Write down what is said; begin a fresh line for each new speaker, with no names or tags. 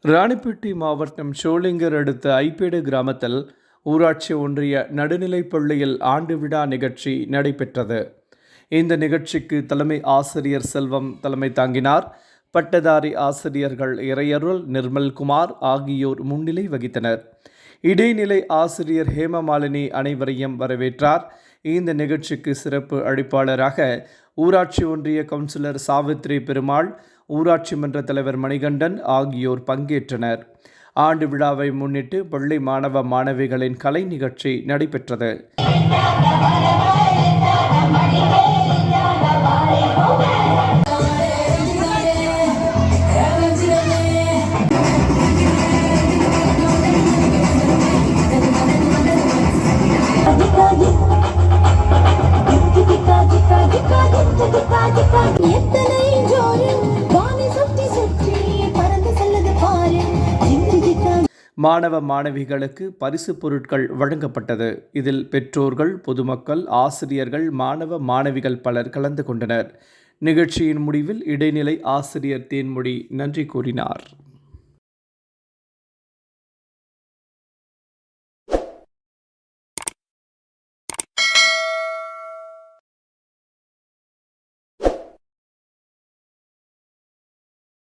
ராணிப்பேட்டை மாவட்டம் ஷோலிங்கர் அடுத்த ஐப்பேடு கிராமத்தில் ஊராட்சி ஒன்றிய நடுநிலைப் பள்ளியில் ஆண்டு விழா நிகழ்ச்சி நடைபெற்றது. இந்த நிகழ்ச்சிக்கு தலைமை ஆசிரியர் செல்வம் தலைமை தாங்கினார். பட்டதாரி ஆசிரியர்கள் இறையருள், நிர்மல்குமார் ஆகியோர் முன்னிலை வகித்தனர். இடைநிலை ஆசிரியர் ஹேமமாலினி அனைவரையும் வரவேற்றார். இந்த நிகழ்ச்சிக்கு சிறப்பு அழைப்பாளராக ஊராட்சி ஒன்றிய கவுன்சிலர் சாவித்ரி பெருமாள், ஊராட்சி மன்ற தலைவர் மணிகண்டன் ஆகியோர் பங்கேற்றனர். ஆண்டு விழாவை முன்னிட்டு பள்ளி மாணவ மாணவிகளின் கலை நிகழ்ச்சி நடைபெற்றது. மாணவ மாணவிகளுக்கு பரிசு பொருட்கள் வழங்கப்பட்டது. இதில் பெற்றோர்கள், பொதுமக்கள், ஆசிரியர்கள், மாணவ மாணவிகள் பலர் கலந்து கொண்டனர். நிகழ்ச்சியின் முடிவில் இடைநிலை ஆசிரியர் தேன்மொழி நன்றி கூறினார்.